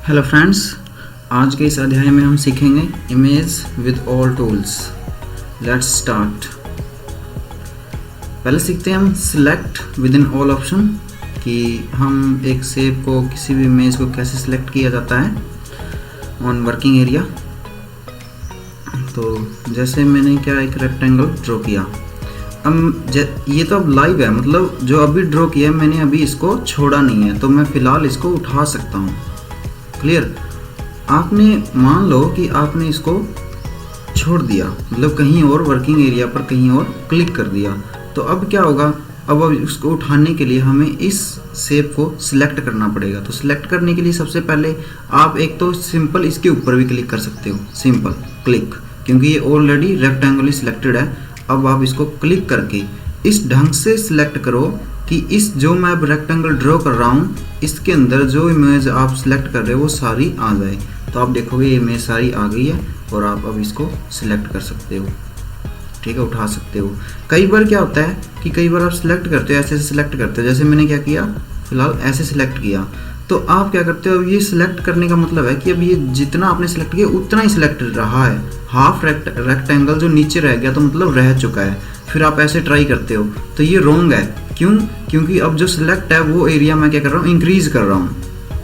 Hello friends, आज के इस अध्याय में हम सीखेंगे image with all tools. Let's start. पहले सीखते हैं हम select with in all option, कि हम एक शेप को, किसी भी इमेज को कैसे सिलेक्ट किया जाता है ऑन वर्किंग एरिया। तो जैसे मैंने क्या एक रेक्टेंगल ड्रॉ किया। अब ये तो अब लाइव है, मतलब जो अभी ड्रॉ किया है मैंने, अभी इसको छोड़ा नहीं है, तो मैं फ़िलहाल इसको उठा सकता हूँ। क्लियर। आपने मान लो कि आपने इसको छोड़ दिया, मतलब कहीं और वर्किंग एरिया पर कहीं और क्लिक कर दिया, तो अब क्या होगा, अब इसको उठाने के लिए हमें इस शेप को सिलेक्ट करना पड़ेगा। तो सिलेक्ट करने के लिए सबसे पहले आप एक तो सिंपल इसके ऊपर भी क्लिक कर सकते हो, सिंपल क्लिक, क्योंकि ये ऑलरेडी रेक्टेंगुलर सिलेक्टेड है। अब आप इसको क्लिक करके इस ढंग से सिलेक्ट करो कि इस जो मैं अब रेक्टेंगल ड्रॉ कर रहा हूँ इसके अंदर जो इमेज आप सिलेक्ट कर रहे हो वो सारी आ जाए। तो आप देखोगे ये इमेज सारी आ गई है और आप अब इसको सिलेक्ट कर सकते हो, ठीक है, उठा सकते हो। कई बार क्या होता है कि कई बार आप सिलेक्ट करते हो, ऐसे सिलेक्ट करते हो, जैसे मैंने क्या किया, फिलहाल ऐसे सिलेक्ट किया। तो आप क्या करते हो, अब ये सिलेक्ट करने का मतलब है कि अब ये जितना आपने सिलेक्ट किया उतना ही सिलेक्ट रहा है। हाफ रेक्टेंगल जो नीचे रह गया तो मतलब रह चुका है। फिर आप ऐसे ट्राई करते हो तो ये रॉन्ग है। क्यों? क्योंकि अब जो सिलेक्ट है वो एरिया मैं क्या कर रहा हूँ, इंक्रीज कर रहा हूँ,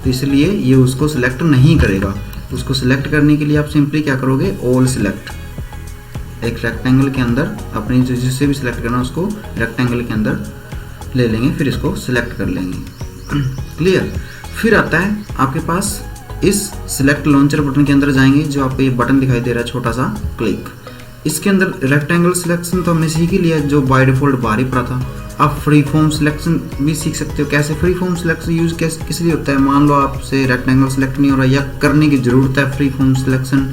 तो इसलिए ये उसको सिलेक्ट नहीं करेगा। उसको सिलेक्ट करने के लिए आप सिंपली क्या करोगे, ऑल सिलेक्ट, एक रेक्टेंगल के अंदर अपनी जिससे भी सिलेक्ट करना उसको रेक्टेंगल के अंदर ले लेंगे, फिर इसको सिलेक्ट कर लेंगे। क्लियर। फिर आता है आपके पास इस सिलेक्ट लॉन्चर बटन के अंदर जाएंगे, जो आपको ये बटन दिखाई दे रहा है छोटा सा, क्लिक। इसके अंदर रेक्टेंगल सिलेक्शन तो हमने सीख ही लिया, जो बाय डिफॉल्ट बाहर ही पड़ा था। आप फ्री फॉर्म सिलेक्शन भी सीख सकते हो। कैसे फ्री फॉर्म सिलेक्शन यूज किस लिए होता है, मान लो आपसे रेक्टेंगल सिलेक्ट नहीं हो रहा या करने की ज़रूरत है फ्री फॉर्म सिलेक्शन।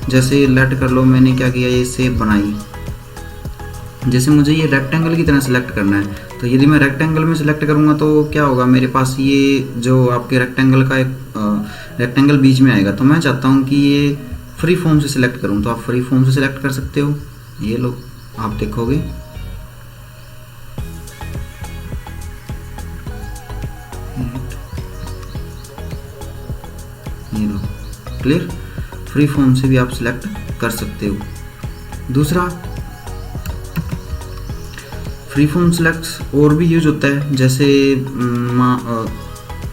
जैसे लेट कर लो मैंने क्या किया, ये शेप बनाई, जैसे मुझे ये रेक्टेंगल की तरह सिलेक्ट करना है, तो यदि मैं रेक्टेंगल में सिलेक्ट करूँगा तो क्या होगा, मेरे पास ये जो आपके रेक्टेंगल का एक रेक्टेंगल बीच में आएगा। तो मैं चाहता हूँ कि ये फ्री फॉर्म से सिलेक्ट करूँ, तो आप फ्री फॉर्म से सिलेक्ट कर सकते हो। ये लो, आप देखोगे ये लो, क्लियर। फ्री फॉर्म से भी आप सिलेक्ट कर सकते हो। दूसरा, फ्री फॉर्म सिलेक्ट और भी यूज होता है,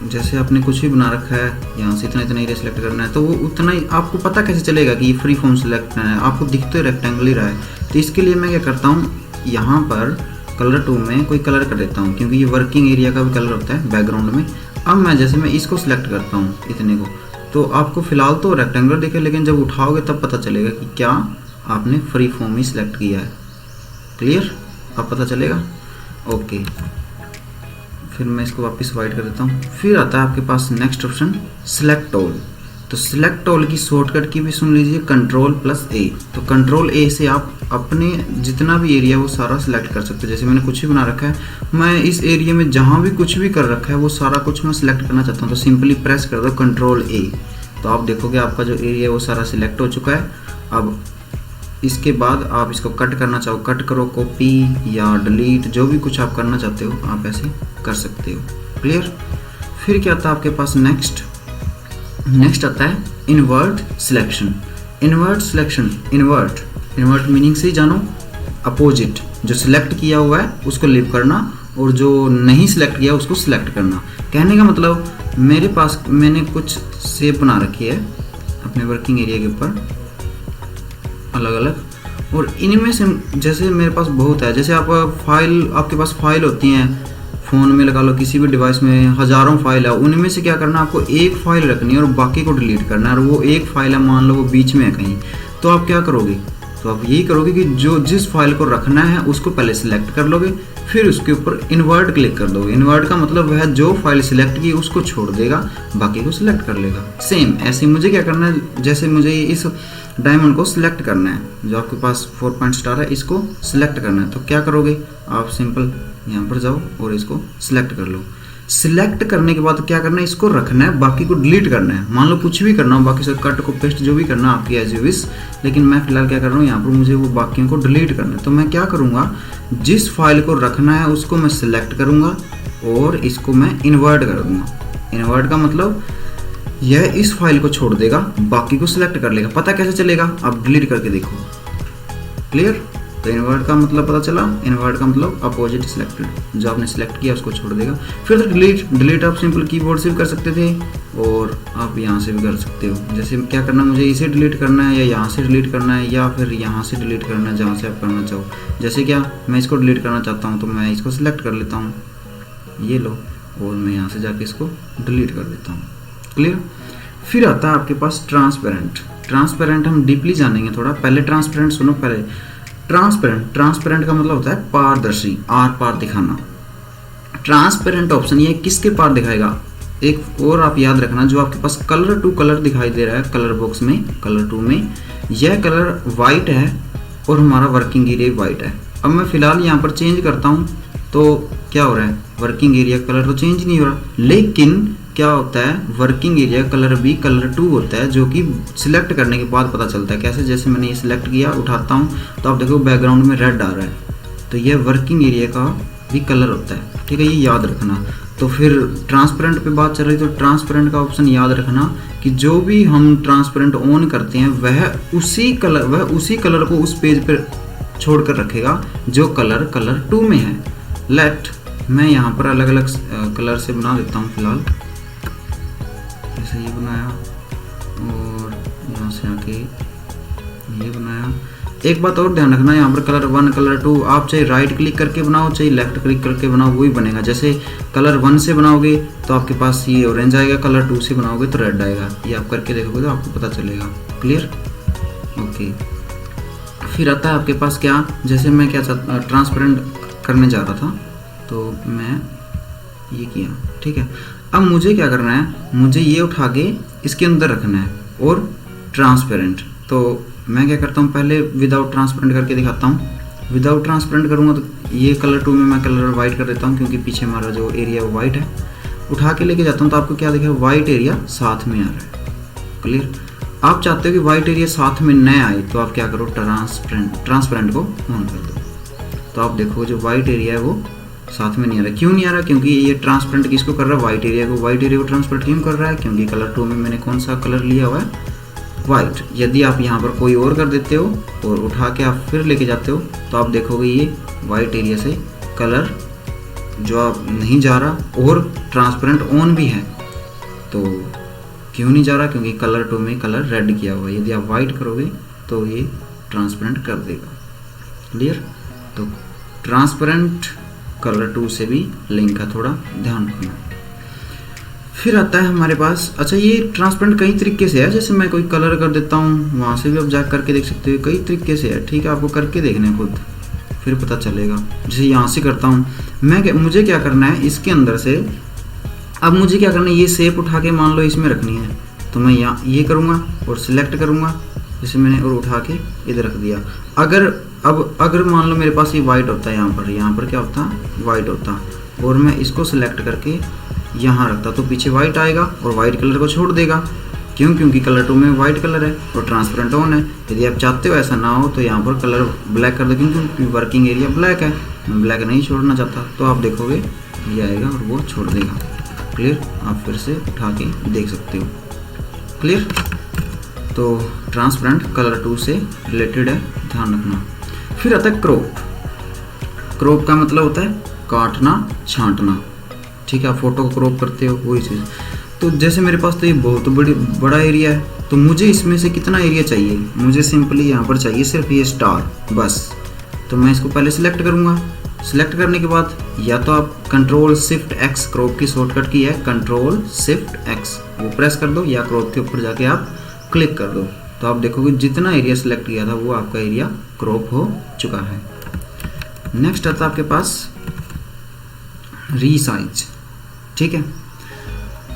जैसे आपने कुछ भी बना रखा है, यहाँ से इतना इतना एरिया सिलेक्ट करना है, तो वो उतना ही आपको पता कैसे चलेगा कि ये फ्री फॉर्म सिलेक्ट करना है, आपको दिख तो रेक्टेंगल ही रहा है। तो इसके लिए मैं क्या करता हूँ, यहाँ पर कलर टूल में कोई कलर कर देता हूँ, क्योंकि ये वर्किंग एरिया का भी कलर होता है बैकग्राउंड में। अब मैं इसको सिलेक्ट करता हूँ, इतने को, तो आपको फिलहाल तो रेक्टेंगुलर दिखे, लेकिन जब उठाओगे तब पता चलेगा कि क्या आपने फ्री फॉर्म ही सिलेक्ट किया है। क्लियर, अब पता चलेगा। ओके, फिर मैं इसको वापस वाइट कर देता हूँ। फिर आता है आपके पास नेक्स्ट ऑप्शन, सिलेक्ट ऑल। तो सिलेक्ट ऑल की शॉर्टकट की भी सुन लीजिए, Ctrl+A। तो Ctrl+A से आप अपने जितना भी एरिया वो सारा सिलेक्ट कर सकते हो। जैसे मैंने कुछ भी बना रखा है, मैं इस एरिया में जहाँ भी कुछ भी कर रखा है वो सारा कुछ मैं सिलेक्ट करना चाहता हूँ, तो सिंपली प्रेस कर दो Ctrl+A। तो आप देखोगे आपका जो एरिया है वो सारा सिलेक्ट हो चुका है। अब इसके बाद आप इसको कट करना चाहो, कट करो, कॉपी या डिलीट, जो भी कुछ आप करना चाहते हो आप ऐसे कर सकते हो। क्लियर। फिर क्या आता है आपके पास, नेक्स्ट आता है invert selection. Invert selection, invert meaning से ही जानो, अपोजिट। जो सिलेक्ट किया हुआ है उसको लीव करना और जो नहीं सिलेक्ट किया उसको सिलेक्ट करना। कहने का मतलब, मेरे पास मैंने कुछ शेप बना रखी है अपने वर्किंग एरिया के ऊपर अलग अलग, और इनमें से जैसे मेरे पास बहुत है, जैसे आपके पास फाइल होती हैं, फ़ोन में लगा लो, किसी भी डिवाइस में हज़ारों फाइल है, उनमें से क्या करना, आपको एक फ़ाइल रखनी है और बाकी को डिलीट करना है। और वो एक फ़ाइल है, मान लो वो बीच में है कहीं, तो आप क्या करोगे, तो आप यही करोगे कि जिस फाइल को रखना है उसको पहले सिलेक्ट कर लोगे, फिर उसके ऊपर इन्वर्ट क्लिक कर दोगे। इन्वर्ट का मतलब वह जो फाइल सिलेक्ट की उसको छोड़ देगा, बाकी को सिलेक्ट कर लेगा। सेम ऐसे मुझे क्या करना है, जैसे मुझे इस डायमंड को सिलेक्ट करना है, जो आपके पास 4 पॉइंट स्टार है, इसको सिलेक्ट करना है, तो क्या करोगे, आप सिंपल यहाँ पर जाओ और इसको सिलेक्ट कर लो। सिलेक्ट करने के बाद क्या करना है, इसको रखना है, बाकी को डिलीट करना है। मान लो कुछ भी करना हो, बाकी से कट को पेस्ट जो भी करना आपकी एज यू विश, लेकिन मैं फिलहाल क्या कर रहा हूँ, यहाँ पर मुझे वो बाकियों को डिलीट करना है। तो मैं क्या करूँगा, जिस फाइल को रखना है उसको मैं सिलेक्ट करूँगा और इसको मैं इन्वर्ट कर दूँगा। इन्वर्ट का मतलब यह इस फाइल को छोड़ देगा, बाकी को सिलेक्ट कर लेगा। पता कैसे चलेगा, आप डिलीट करके देखो। क्लियर। तो इनवर्ट का मतलब पता चला, इनवर्ट का मतलब अपोजिट सिलेक्टेड, जो आपने सिलेक्ट किया उसको छोड़ देगा। फिर डिलीट आप सिंपल कीबोर्ड से भी कर सकते थे और आप यहाँ से भी कर सकते हो। जैसे क्या करना, मुझे इसे डिलीट करना है या यहाँ से डिलीट करना है या फिर यहाँ से डिलीट करना है, जहाँ से आप करना चाहो। जैसे क्या मैं इसको डिलीट करना चाहता हूँ तो मैं इसको सिलेक्ट कर लेता हूँ, ये लो, और मैं यहाँ से जाके इसको डिलीट कर देता हूँ। क्लियर। फिर आता है आपके पास ट्रांसपेरेंट। ट्रांसपेरेंट हम डीपली जानेंगे थोड़ा। पहले ट्रांसपेरेंट सुनो। पहले ट्रांसपेरेंट का मतलब होता है पारदर्शी, आर पार दिखाना। ट्रांसपेरेंट ऑप्शन ये किसके पार दिखाएगा, एक और आप याद रखना, जो आपके पास कलर टू कलर दिखाई दे रहा है कलर बॉक्स में, कलर टू में यह कलर वाइट है और हमारा वर्किंग एरिया वाइट है। अब मैं फिलहाल यहाँ पर चेंज करता हूँ तो क्या हो रहा है, वर्किंग एरिया कलर तो चेंज नहीं हो रहा, लेकिन क्या होता है वर्किंग एरिया कलर भी कलर टू होता है, जो कि सिलेक्ट करने के बाद पता चलता है। कैसे, जैसे मैंने ये सिलेक्ट किया, उठाता हूँ तो आप देखो बैकग्राउंड में रेड आ रहा है, तो ये वर्किंग एरिया का भी कलर होता है। ठीक है, ये याद रखना। तो फिर ट्रांसपेरेंट पे बात चल रही, तो ट्रांसपेरेंट का ऑप्शन याद रखना कि जो भी हम ट्रांसपेरेंट ऑन करते हैं वह उसी कलर को उस पेज पर छोड़ कर रखेगा जो कलर टू में है। लेट मैं यहाँ पर अलग अलग कलर से बना देता हूँ फिलहाल। जैसे ये बनाया और यहाँ से आके ये बनाया। एक बात और ध्यान रखना, यहाँ पर कलर 1 कलर 2 आप चाहे राइट क्लिक करके बनाओ चाहे लेफ्ट क्लिक करके बनाओ, वही बनेगा। जैसे कलर 1 से बनाओगे तो आपके पास ये ऑरेंज आएगा, कलर 2 से बनाओगे तो रेड आएगा। ये आप करके देखोगे तो आपको पता चलेगा। क्लियर। ओके। फिर आता है आपके पास क्या, जैसे मैं क्या ट्रांसपेरेंट करने जा रहा था तो मैं ये किया। ठीक है, अब मुझे क्या करना है, मुझे ये उठा के इसके अंदर रखना है और ट्रांसपेरेंट। तो मैं क्या करता हूँ, पहले विदाउट ट्रांसपेरेंट करके दिखाता हूँ। विदाउट ट्रांसपेरेंट करूँगा तो ये कलर 2 में मैं कलर वाइट कर देता हूँ, क्योंकि पीछे हमारा जो एरिया वो वाइट है। उठा के लेके जाता हूँ तो आपको क्या दिखेगा, वाइट एरिया साथ में आ रहा है। क्लियर। आप चाहते हो कि वाइट एरिया साथ में न आए तो आप क्या करो, ट्रांसपेरेंट को ऑन कर दो, तो आप देखो जो वाइट एरिया है वो साथ में नहीं आ रहा। क्यों नहीं आ रहा, क्योंकि ये ट्रांसपेरेंट किसको कर रहा है, वाइट एरिया को। वाइट एरिया को ट्रांसपेरेंट क्यों कर रहा है, क्योंकि कलर 2 में मैंने कौन सा कलर लिया हुआ है, वाइट। यदि आप यहाँ पर कोई और कर देते हो और उठा के आप फिर लेके जाते हो तो आप देखोगे ये वाइट एरिया से कलर जो आप नहीं जा रहा और ट्रांसपेरेंट ऑन भी है। तो क्यों नहीं जा रहा, क्योंकि कलर 2 में कलर रेड किया हुआ है। यदि आप वाइट करोगे तो ये ट्रांसपेरेंट कर देगा। क्लियर। तो ट्रांसपेरेंट कलर 2 से भी लिंक का थोड़ा ध्यान रखना। फिर आता है हमारे पास, अच्छा ये ट्रांसपेरेंट कई तरीके से है। जैसे मैं कोई कलर कर देता हूँ, वहाँ से भी आप जा करके देख सकते हो, कई तरीके से है। ठीक है, आपको करके देखना है खुद, फिर पता चलेगा। जैसे यहाँ से करता हूँ मुझे क्या करना है, इसके अंदर से अब मुझे क्या करना है, ये शेप उठा के मान लो इसमें रखनी है, तो मैं यहाँ ये करूँगा और सिलेक्ट करूँगा, जैसे मैंने और उठा के इधर रख दिया। अगर मान लो मेरे पास ये वाइट होता है, यहाँ पर क्या होता है, वाइट होता, और मैं इसको सिलेक्ट करके यहाँ रखता तो पीछे वाइट आएगा और वाइट कलर को छोड़ देगा। क्यों, क्योंकि कलर 2 में वाइट कलर है और ट्रांसपेरेंट ऑन है। यदि आप चाहते हो ऐसा ना हो तो यहाँ पर कलर ब्लैक कर दो, क्योंकि वर्किंग एरिया ब्लैक है, मैं ब्लैक नहीं छोड़ना चाहता, तो आप देखोगे ये आएगा और वो छोड़ देगा। क्लियर। आप फिर से उठा के देख सकते हो। क्लियर। तो ट्रांसपेरेंट कलर 2 से रिलेटेड है, ध्यान रखना। फिर आता है क्रॉप। क्रॉप का मतलब होता है काटना, छांटना। ठीक है, आप फोटो को क्रॉप करते हो, वही चीज़। तो जैसे मेरे पास तो ये बहुत बड़ा एरिया है, तो मुझे इसमें से कितना एरिया चाहिए, मुझे सिंपली यहाँ पर चाहिए सिर्फ ये स्टार बस। तो मैं इसको पहले सिलेक्ट करूँगा। सिलेक्ट करने के बाद या तो आप Ctrl+Shift+X, क्रॉप की शॉर्टकट की है Ctrl+Shift+X, वो प्रेस कर दो, या क्रॉप के ऊपर जाके आप क्लिक कर दो, तो आप देखोगे जितना एरिया सिलेक्ट किया था वो आपका एरिया क्रॉप हो चुका है। नेक्स्ट आता है आपके पास रीसाइज। ठीक है,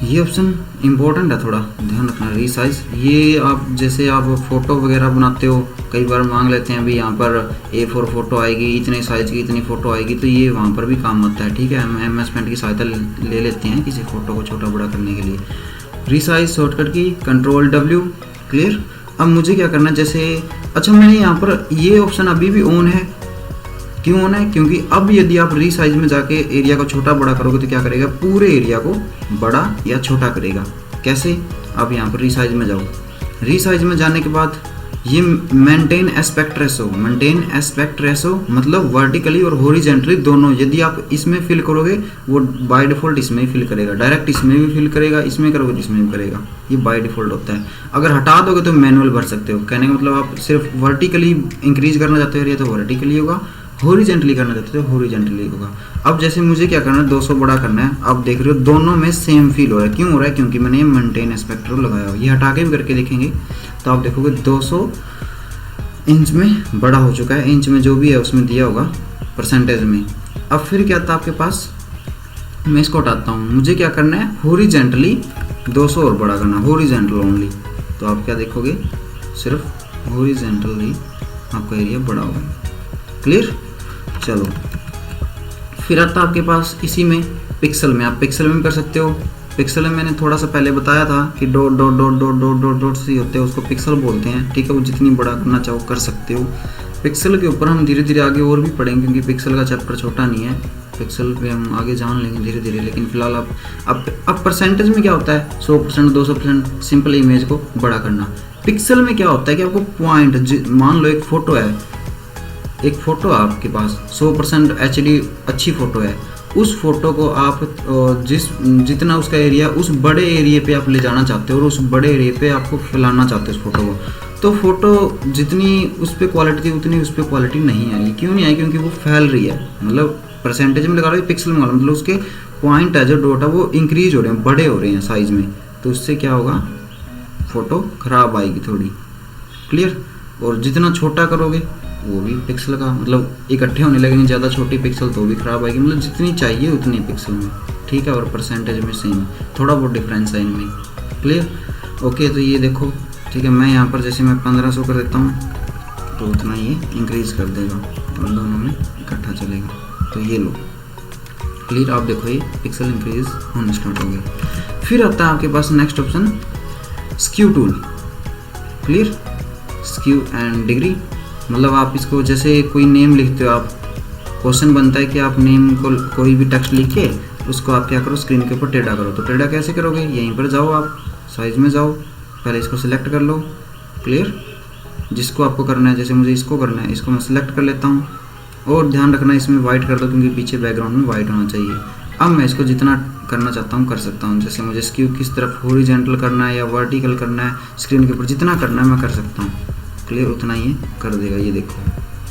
ये ऑप्शन इम्पोर्टेंट है, थोड़ा ध्यान रखना। रीसाइज, ये आप जैसे आप फोटो वगैरह बनाते हो, कई बार मांग लेते हैं अभी यहाँ पर A4 फोटो आएगी, इतने साइज की इतनी फ़ोटो आएगी, तो ये वहाँ पर भी काम आता है। ठीक है, हम MS पेंट की सहायता ले लेते हैं किसी फ़ोटो को छोटा बड़ा करने के लिए। रीसाइज शॉर्टकट की Ctrl+W। क्लियर। अब मुझे क्या करना है, जैसे अच्छा मैंने यहाँ पर ये ऑप्शन अभी भी ऑन है। क्यों ऑन है, क्योंकि अब यदि आप रीसाइज में जाके एरिया को छोटा बड़ा करोगे तो क्या करेगा, पूरे एरिया को बड़ा या छोटा करेगा। कैसे, अब यहाँ पर रीसाइज में जाओ। रीसाइज में जाने के बाद ये मेंटेन एस्पेक्ट रेशो मतलब वर्टिकली और हॉरिजॉन्टली दोनों, यदि आप इसमें फिल करोगे वो बाय डिफ़ॉल्ट इसमें ही फिल करेगा, डायरेक्ट इसमें भी फिल करेगा, इसमें करोगे तो इसमें भी करेगा, ये बाय डिफ़ॉल्ट होता है। अगर हटा दोगे तो मैनुअल भर सकते हो। कहने का मतलब आप सिर्फ वर्टिकली इंक्रीज करना चाहते हो एरिया तो वर्टिकली होगा, हॉरिजॉन्टली करना चाहते हो तो हॉरिजॉन्टली होगा। अब जैसे मुझे क्या करना है, 200 बड़ा करना है। आप देख रहे हो दोनों में सेम फील हो रहा है। क्यों हो रहा है? क्योंकि मैंने मेंटेन एस्पेक्ट रेशो लगाया हुआ। ये हटा के भी करके देखेंगे तो आप देखोगे 200 इंच में बड़ा हो चुका है। इंच में जो भी है उसमें दिया होगा परसेंटेज में। अब फिर क्या था आपके पास, मैं इसको हटाता हूँ। मुझे क्या करना है, हॉरिजॉन्टली 200 और बड़ा करना, हॉरिजॉन्टल ओनली। तो आप क्या देखोगे, सिर्फ हॉरिजॉन्टली आपका एरिया बड़ा होगा। क्लियर? चलो फिर आता आपके पास इसी में पिक्सल में। आप पिक्सल में भी कर सकते हो। पिक्सल में मैंने थोड़ा सा पहले बताया था कि dot dot dot dot dot dot dot से होते हैं, उसको पिक्सल बोलते हैं। ठीक है, वो जितनी बड़ा करना चाहो कर सकते हो। पिक्सल के ऊपर हम धीरे धीरे आगे और भी पढ़ेंगे क्योंकि पिक्सल का चैप्टर छोटा नहीं है। पिक्सल पे हम आगे जान लेंगे धीरे धीरे, लेकिन फिलहाल अब परसेंटेज में क्या होता है, 100% 200% सिंपल इमेज को बड़ा करना। पिक्सल में क्या होता है कि आपको पॉइंट, मान लो एक फ़ोटो है, एक फ़ोटो आपके पास 100% HD अच्छी फ़ोटो है, उस फोटो को आप जितना उसका एरिया, उस बड़े एरिया पे आप ले जाना चाहते हो और उस बड़े एरिया पे आपको फैलाना चाहते हो उस फोटो को, तो फोटो जितनी उस पर क्वालिटी थी उतनी उस पर क्वालिटी नहीं आई। क्यों नहीं आई? क्योंकि वो फैल रही है। मतलब परसेंटेज में लगा रहे हो, पिक्सल में मतलब उसके पॉइंट है जो डॉट है वो इंक्रीज हो रहे हैं, बड़े हो रहे हैं साइज में, तो उससे क्या होगा, फ़ोटो ख़राब आएगी थोड़ी। क्लियर? और जितना छोटा करोगे वो भी पिक्सल का मतलब इकट्ठे होने लगेंगे, ज़्यादा छोटी पिक्सल तो भी ख़राब आएगी। मतलब जितनी चाहिए उतनी पिक्सल में। ठीक है, और परसेंटेज में सेम, थोड़ा बहुत डिफरेंस है इनमें। क्लियर? ओके, तो ये देखो। ठीक है, मैं यहाँ पर जैसे मैं 1500 कर देता हूँ तो उतना ये इंक्रीज कर देगा और दोनों में इकट्ठा चलेगा। तो ये लो। क्लियर? आप देखो ये पिक्सल इंक्रीज होने स्टार्ट हो गए। फिर आता है आपके पास next option, skew tool. Clear? Skew and degree मतलब आप इसको जैसे कोई नेम लिखते हो, आप क्वेश्चन बनता है कि आप नेम को कोई भी टेक्स्ट लिख के उसको आप क्या करो, स्क्रीन के ऊपर टेढ़ा करो। तो टेढ़ा कैसे करोगे, यहीं पर जाओ, आप साइज में जाओ, पहले इसको सिलेक्ट कर लो। क्लियर? जिसको आपको करना है, जैसे मुझे इसको करना है, इसको मैं सिलेक्ट कर लेता हूँ। और ध्यान रखना इसमें वाइट कर दो क्योंकि पीछे बैकग्राउंड में वाइट होना चाहिए। अब मैं इसको जितना करना चाहता हूँ कर सकता हूँ। जैसे मुझे स्क्यू किस तरफ हॉरिजॉन्टल करना है या वर्टिकल करना है, स्क्रीन के ऊपर जितना करना है मैं कर सकता हूँ। क्लियर? उतना ये कर देगा। ये देखो,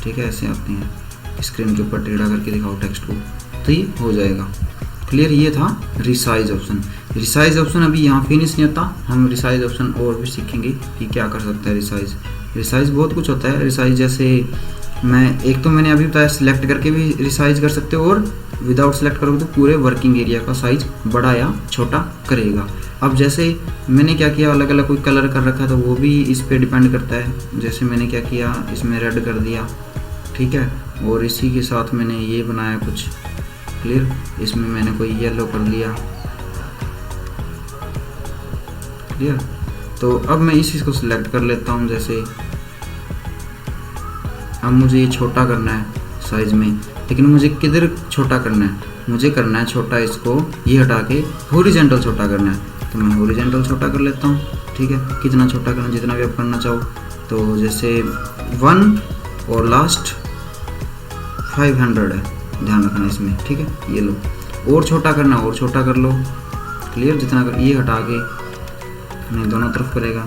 ठीक है, ऐसे आते हैं, स्क्रीन के ऊपर टेढ़ा करके दिखाओ टेक्स्ट को, तो ये हो जाएगा। क्लियर? ये था रिसाइज ऑप्शन। रिसाइज ऑप्शन अभी यहाँ फिनिश नहीं होता, हम रिसाइज ऑप्शन और भी सीखेंगे कि क्या कर सकता है रिसाइज। रिसाइज बहुत कुछ होता है। रिसाइज जैसे मैंने अभी बताया, सिलेक्ट करके भी रिसाइज कर सकते हो और विदाउट सेलेक्ट करोगे तो पूरे वर्किंग एरिया का साइज बड़ा या छोटा करेगा। अब जैसे मैंने क्या किया, अलग अलग कोई कलर कर रखा तो वो भी इस पे डिपेंड करता है। जैसे मैंने क्या किया, इसमें रेड कर दिया, ठीक है, और इसी के साथ मैंने ये बनाया कुछ। क्लियर? इसमें मैंने कोई येलो कर लिया। क्लियर? तो अब मैं इसी को सिलेक्ट कर लेता हूँ। जैसे अब मुझे ये छोटा करना है साइज में, लेकिन मुझे किधर छोटा करना है, मुझे करना है छोटा, इसको ये हटा के हॉरिजॉन्टल छोटा करना है। तो मैं हॉरिजॉन्टल छोटा कर लेता हूँ। ठीक है, कितना छोटा करना, जितना भी आप करना चाहो। तो जैसे 1 और लास्ट 500 है, ध्यान रखना इसमें। ठीक है, ये लो। और छोटा करना और छोटा कर लो। क्लियर? जितना कर, ये हटा के नहीं, दोनों तरफ करेगा।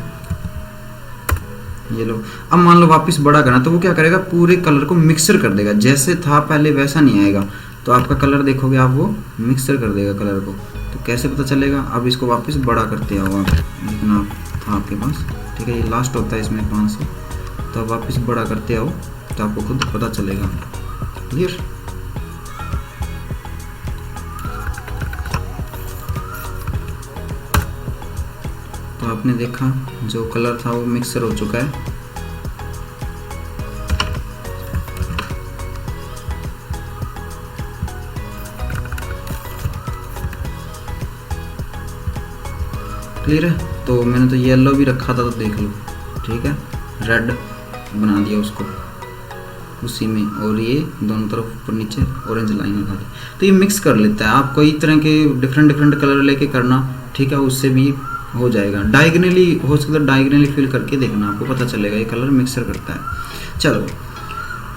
ये लो। अब मान लो वापस बड़ा करना, तो वो क्या करेगा, पूरे कलर को मिक्सर कर देगा। जैसे था पहले वैसा नहीं आएगा। तो आपका कलर देखोगे आप, वो मिक्सर कर देगा कलर को। तो कैसे पता चलेगा, अब इसको वापस बड़ा करते आओ आप, जितना था आपके पास। ठीक है, ये लास्ट होता है इसमें 500। तो अब वापस बड़ा करते आओ तो आपको खुद पता चलेगा। क्लियर? तो आपने देखा जो कलर था वो मिक्सर हो चुका है। क्लियर है? तो मैंने तो येलो भी रखा था, तो देख लो। ठीक है, रेड बना दिया उसको उसी में, और ये दोनों तरफ ऊपर नीचे ऑरेंज लाइन लगा दी। तो ये मिक्स कर लेता है। आप कोई तरह के डिफरेंट कलर लेके करना, ठीक है, उससे भी हो जाएगा। डायगनली हो सकता है, डायगनली फिल करके देखना, आपको पता चलेगा ये कलर मिक्सर करता है। चलो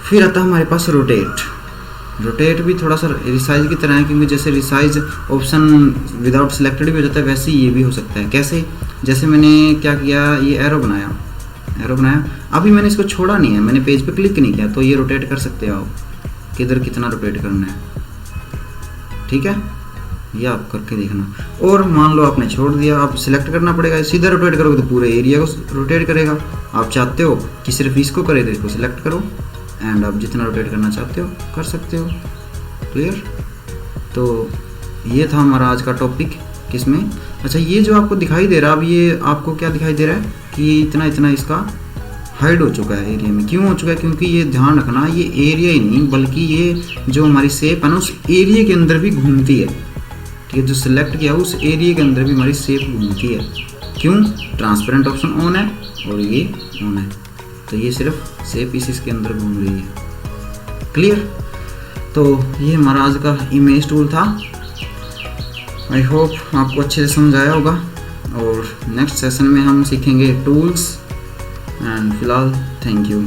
फिर आता है हमारे पास रोटेट। रोटेट भी थोड़ा सा रिसाइज की तरह है, क्योंकि जैसे रिसाइज ऑप्शन विदाउट सिलेक्टेड भी हो जाता है, वैसे ही ये भी हो सकता है। कैसे? जैसे मैंने क्या किया, ये एरो बनाया, अभी मैंने इसको छोड़ा नहीं है, मैंने पेज पे क्लिक नहीं किया, तो ये रोटेट कर सकते हो आप, किधर कितना रोटेट करना है, ठीक है, ये आप करके देखना। और मान लो आपने छोड़ दिया, आप सिलेक्ट करना पड़ेगा, सीधा रोटेट करोगे तो पूरे एरिया को रोटेट करेगा। आप चाहते हो कि सिर्फ इसको करे तो इसको सिलेक्ट करो, एंड आप जितना रोटेट करना चाहते हो कर सकते हो। क्लियर? तो ये था हमारा आज का टॉपिक। किसमें? अच्छा, ये जो आपको दिखाई दे रहा है, अब ये आपको क्या दिखाई दे रहा है कि इतना इतना इसका हाइड हो चुका है एरिया में। क्यों हो चुका है? क्योंकि ये ध्यान रखना, ये एरिया ही नहीं बल्कि ये जो हमारी शेप है ना, उस एरिया के अंदर भी घूमती है। ठीक है, जो सिलेक्ट किया उस एरिया के अंदर भी हमारी शेप घूमती है। क्यों? ट्रांसपेरेंट ऑप्शन ऑन है और ये ऑन है, तो ये सिर्फ शेप इसके अंदर घूम रही है। क्लियर? तो ये हमारा आज का इमेज टूल था। आई होप आपको अच्छे से समझ आया होगा, और नेक्स्ट सेशन में हम सीखेंगे टूल्स। एंड फिलहाल थैंक यू।